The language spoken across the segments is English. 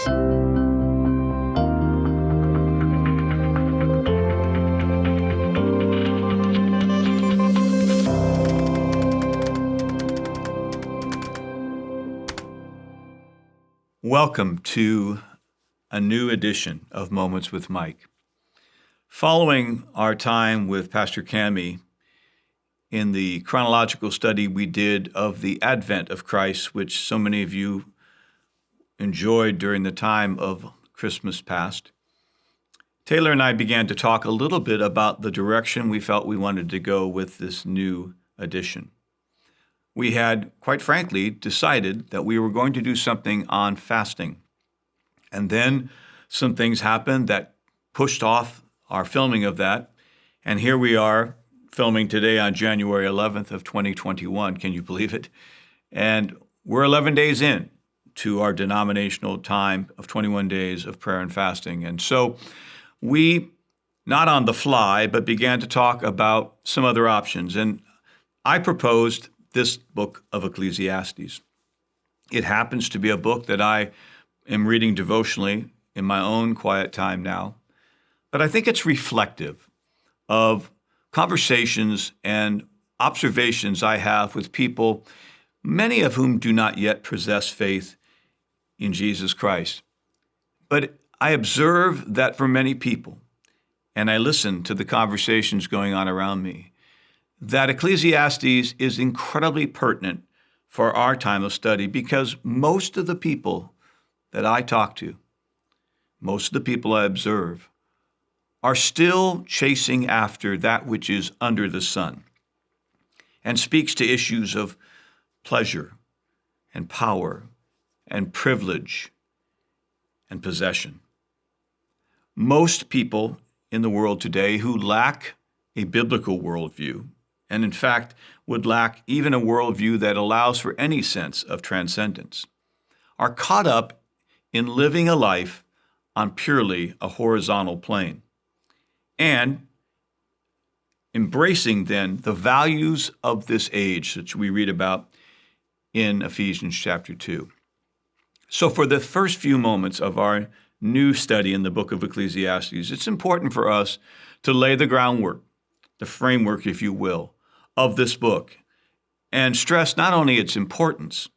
Welcome to a new edition of Moments with Mike. Following our time with Pastor Cami in the chronological study we did of the advent of Christ, which so many of you enjoyed during the time of Christmas past, Taylor and I began to talk a little bit about the direction we felt we wanted to go with this new edition. We had, quite frankly, decided that we were going to do something on fasting. And then some things happened that pushed off our filming of that. And here we are filming today on January 11th of 2021. Can you believe it? And we're 11 days in to our denominational time of 21 days of prayer and fasting. And so we, not on the fly, but began to talk about some other options. And I proposed this book of Ecclesiastes. It happens to be a book that I am reading devotionally in my own quiet time now, but I think it's reflective of conversations and observations I have with people, many of whom do not yet possess faith in Jesus Christ. But I observe that for many people, and I listen to the conversations going on around me, that Ecclesiastes is incredibly pertinent for our time of study because most of the people that I talk to, most of the people I observe, are still chasing after that which is under the sun and speaks to issues of pleasure and power and privilege and possession. Most people in the world today who lack a biblical worldview, and in fact would lack even a worldview that allows for any sense of transcendence, are caught up in living a life on purely a horizontal plane and embracing then the values of this age, which we read about in Ephesians chapter 2. So for the first few moments of our new study in the book of Ecclesiastes, it's important for us to lay the groundwork, the framework, if you will, of this book, and stress not only its importance,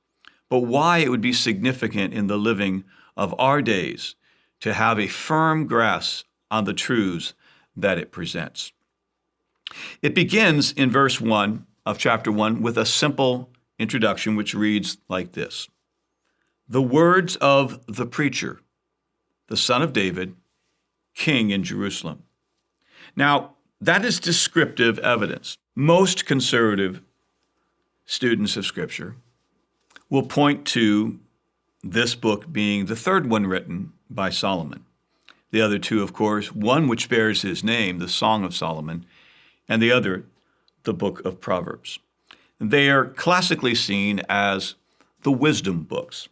but why it would be significant in the living of our days to have a firm grasp on the truths that it presents. It begins in verse 1 of chapter 1 with a simple introduction which reads like this: "The words of the preacher, the son of David, king in Jerusalem." Now, that is descriptive evidence. Most conservative students of Scripture will point to this book being the third one written by Solomon. The other two, of course, one which bears his name, the Song of Solomon, and the other, the book of Proverbs. They are classically seen as the wisdom books.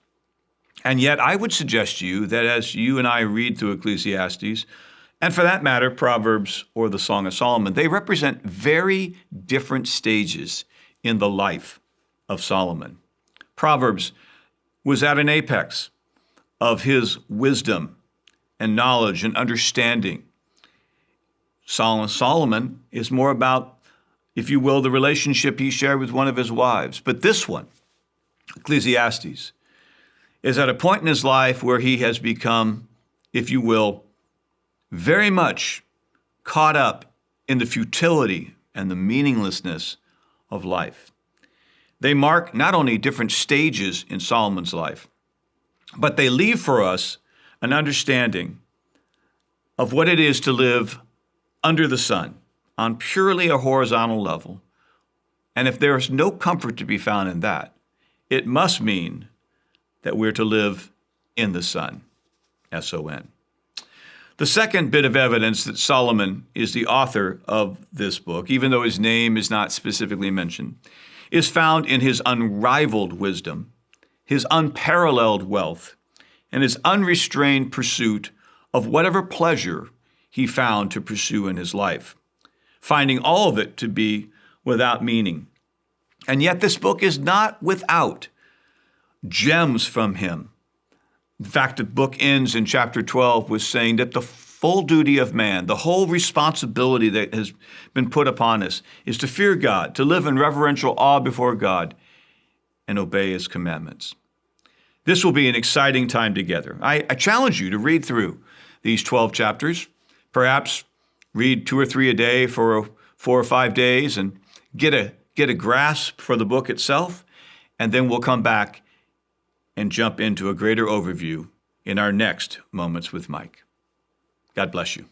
And yet I would suggest to you that as you and I read through Ecclesiastes, and for that matter, Proverbs or the Song of Solomon, they represent very different stages in the life of Solomon. Proverbs was at an apex of his wisdom and knowledge and understanding. Solomon is more about, if you will, the relationship he shared with one of his wives. But this one, Ecclesiastes, is at a point in his life where he has become, if you will, very much caught up in the futility and the meaninglessness of life. They mark not only different stages in Solomon's life, but they leave for us an understanding of what it is to live under the sun on purely a horizontal level. And if there is no comfort to be found in that, it must mean that we're to live in the sun, S-O-N. The second bit of evidence that Solomon is the author of this book, even though his name is not specifically mentioned, is found in his unrivaled wisdom, his unparalleled wealth, and his unrestrained pursuit of whatever pleasure he found to pursue in his life, finding all of it to be without meaning. And yet this book is not without gems from him In fact, the book ends in chapter 12 with saying that the full duty of man, the whole responsibility that has been put upon us, is to fear God, to live in reverential awe before God, and obey his commandments. This will be an exciting time together. I challenge you to read through these 12 chapters, perhaps read 2 or 3 a day for 4 or 5 days and get a grasp for the book itself, and then we'll come back and jump into a greater overview in our next Moments with Mike. God bless you.